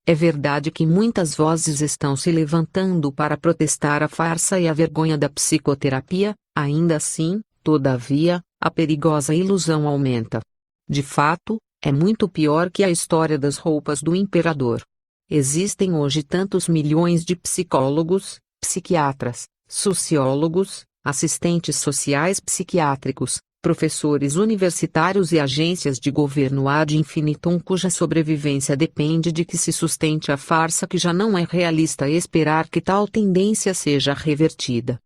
É verdade que muitas vozes estão se levantando para protestar a farsa e a vergonha da psicoterapia, ainda assim, todavia, a perigosa ilusão aumenta. De fato, é muito pior que a história das roupas do imperador. Existem hoje tantos milhões de psicólogos, psiquiatras, sociólogos, assistentes sociais psiquiátricos, professores universitários e agências de governo ad infinitum cuja sobrevivência depende de que se sustente a farsa que já não é realista esperar que tal tendência seja revertida.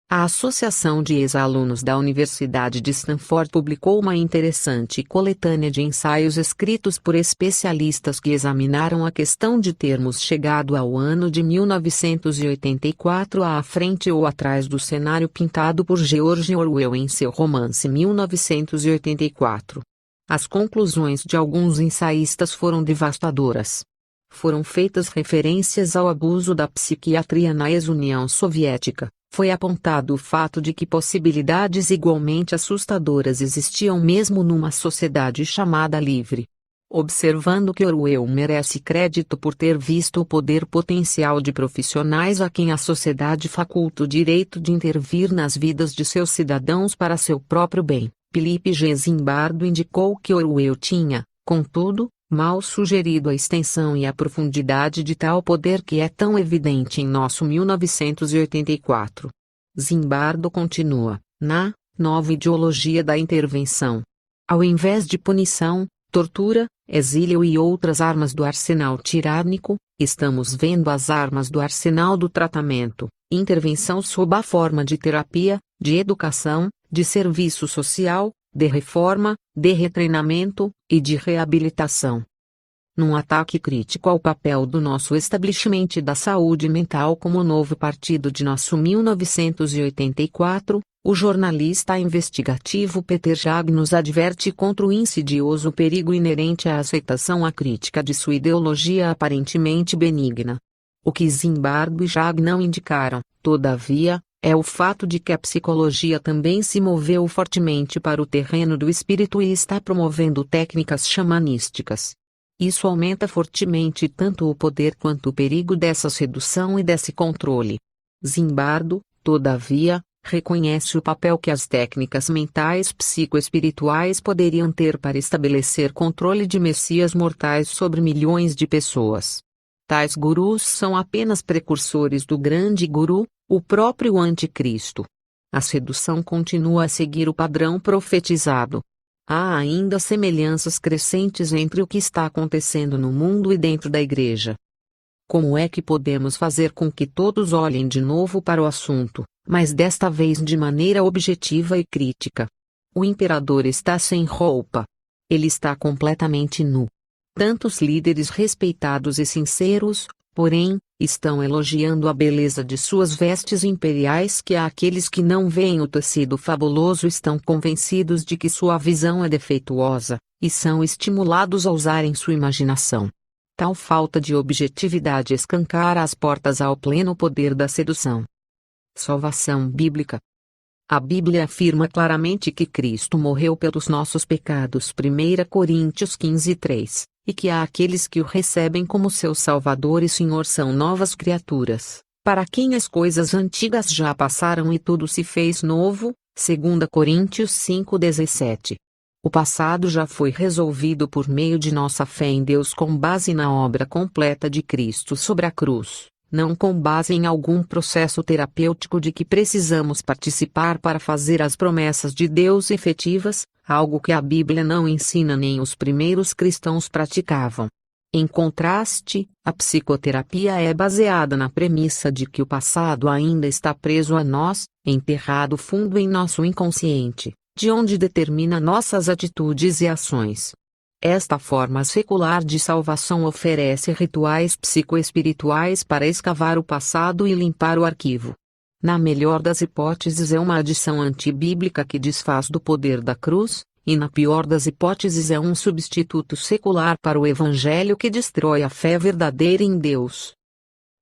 A Associação de Ex-Alunos da Universidade de Stanford publicou uma interessante coletânea de ensaios escritos por especialistas que examinaram a questão de termos chegado ao ano de 1984 à frente ou atrás do cenário pintado por George Orwell em seu romance 1984. As conclusões de alguns ensaístas foram devastadoras. Foram feitas referências ao abuso da psiquiatria na ex-União Soviética. Foi apontado o fato de que possibilidades igualmente assustadoras existiam mesmo numa sociedade chamada livre. Observando que Orwell merece crédito por ter visto o poder potencial de profissionais a quem a sociedade faculta o direito de intervir nas vidas de seus cidadãos para seu próprio bem, Philip G. Zimbardo indicou que Orwell tinha, contudo, mal sugerido a extensão e a profundidade de tal poder que é tão evidente em nosso 1984. Zimbardo continua, na nova ideologia da intervenção. Ao invés de punição, tortura, exílio e outras armas do arsenal tirânico, estamos vendo as armas do arsenal do tratamento, intervenção sob a forma de terapia, de educação, de serviço social, de reforma, de retreinamento e de reabilitação. Num ataque crítico ao papel do nosso establishment da saúde mental como novo partido de nosso 1984, o jornalista investigativo Peter Jag nos adverte contra o insidioso perigo inerente à aceitação acrítica de sua ideologia aparentemente benigna. O que Zimbardo e Jag não indicaram, todavia, é o fato de que a psicologia também se moveu fortemente para o terreno do espírito e está promovendo técnicas xamanísticas. Isso aumenta fortemente tanto o poder quanto o perigo dessa sedução e desse controle. Zimbardo, todavia, reconhece o papel que as técnicas mentais psicoespirituais poderiam ter para estabelecer controle de messias mortais sobre milhões de pessoas. Tais gurus são apenas precursores do grande guru, o próprio anticristo. A sedução continua a seguir o padrão profetizado. Há ainda semelhanças crescentes entre o que está acontecendo no mundo e dentro da Igreja. Como é que podemos fazer com que todos olhem de novo para o assunto, mas desta vez de maneira objetiva e crítica? O imperador está sem roupa. Ele está completamente nu. Tantos líderes respeitados e sinceros, porém, estão elogiando a beleza de suas vestes imperiais que aqueles que não veem o tecido fabuloso estão convencidos de que sua visão é defeituosa, e são estimulados a usarem sua imaginação. Tal falta de objetividade escancara as portas ao pleno poder da sedução. Salvação bíblica. A Bíblia afirma claramente que Cristo morreu pelos nossos pecados 1 Coríntios 15:3. e que aqueles que o recebem como seu Salvador e Senhor são novas criaturas, para quem as coisas antigas já passaram e tudo se fez novo. 2 Coríntios 5:17. O passado já foi resolvido por meio de nossa fé em Deus com base na obra completa de Cristo sobre a cruz, não com base em algum processo terapêutico de que precisamos participar para fazer as promessas de Deus efetivas, algo que a Bíblia não ensina nem os primeiros cristãos praticavam. Em contraste, a psicoterapia é baseada na premissa de que o passado ainda está preso a nós, enterrado fundo em nosso inconsciente, de onde determina nossas atitudes e ações. Esta forma secular de salvação oferece rituais psicoespirituais para escavar o passado e limpar o arquivo. Na melhor das hipóteses é uma adição antibíblica que desfaz do poder da cruz, e na pior das hipóteses é um substituto secular para o Evangelho que destrói a fé verdadeira em Deus.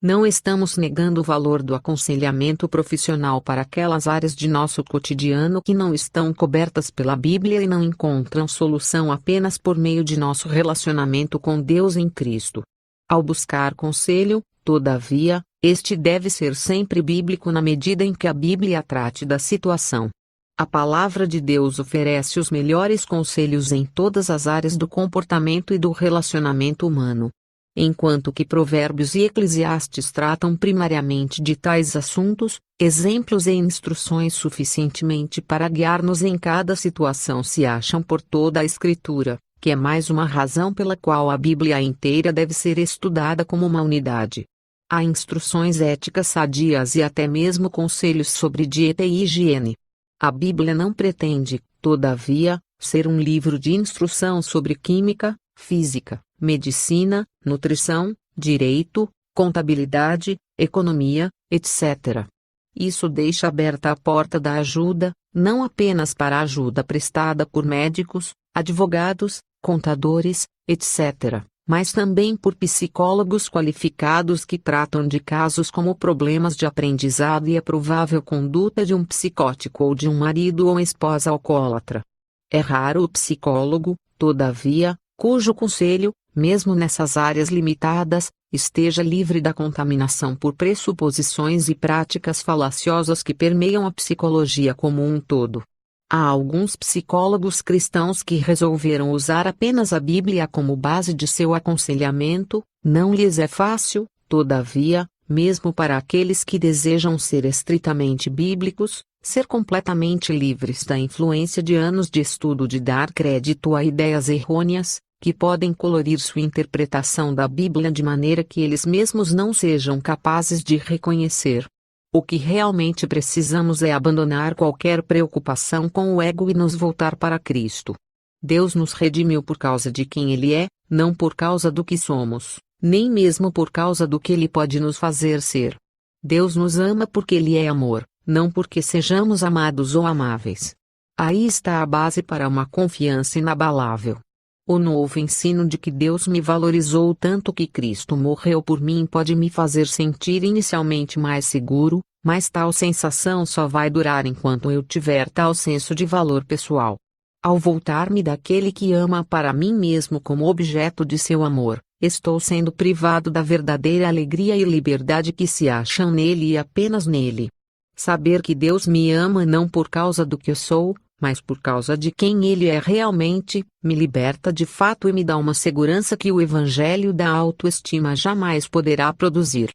Não estamos negando o valor do aconselhamento profissional para aquelas áreas de nosso cotidiano que não estão cobertas pela Bíblia e não encontram solução apenas por meio de nosso relacionamento com Deus em Cristo. Ao buscar conselho, todavia, este deve ser sempre bíblico na medida em que a Bíblia trate da situação. A palavra de Deus oferece os melhores conselhos em todas as áreas do comportamento e do relacionamento humano. Enquanto que Provérbios e Eclesiastes tratam primariamente de tais assuntos, exemplos e instruções suficientemente para guiar-nos em cada situação se acham por toda a Escritura, que é mais uma razão pela qual a Bíblia inteira deve ser estudada como uma unidade. Há instruções éticas sadias e até mesmo conselhos sobre dieta e higiene. A Bíblia não pretende, todavia, ser um livro de instrução sobre química, física, medicina, nutrição, direito, contabilidade, economia, etc. Isso deixa aberta a porta da ajuda, não apenas para a ajuda prestada por médicos, advogados, contadores, etc., mas também por psicólogos qualificados que tratam de casos como problemas de aprendizado e a provável conduta de um psicótico ou de um marido ou esposa alcoólatra. É raro o psicólogo, todavia, cujo conselho, mesmo nessas áreas limitadas, esteja livre da contaminação por pressuposições e práticas falaciosas que permeiam a psicologia como um todo. Há alguns psicólogos cristãos que resolveram usar apenas a Bíblia como base de seu aconselhamento. Não lhes é fácil, todavia, mesmo para aqueles que desejam ser estritamente bíblicos, ser completamente livres da influência de anos de estudo de dar crédito a ideias errôneas, que podem colorir sua interpretação da Bíblia de maneira que eles mesmos não sejam capazes de reconhecer. O que realmente precisamos é abandonar qualquer preocupação com o ego e nos voltar para Cristo. Deus nos redimiu por causa de quem Ele é, não por causa do que somos, nem mesmo por causa do que Ele pode nos fazer ser. Deus nos ama porque Ele é amor, não porque sejamos amados ou amáveis. Aí está a base para uma confiança inabalável. O novo ensino de que Deus me valorizou tanto que Cristo morreu por mim pode me fazer sentir inicialmente mais seguro, mas tal sensação só vai durar enquanto eu tiver tal senso de valor pessoal. Ao voltar-me daquele que ama para mim mesmo como objeto de seu amor, estou sendo privado da verdadeira alegria e liberdade que se acham nele e apenas nele. Saber que Deus me ama não por causa do que eu sou, mas por causa de quem Ele é realmente, me liberta de fato e me dá uma segurança que o Evangelho da autoestima jamais poderá produzir.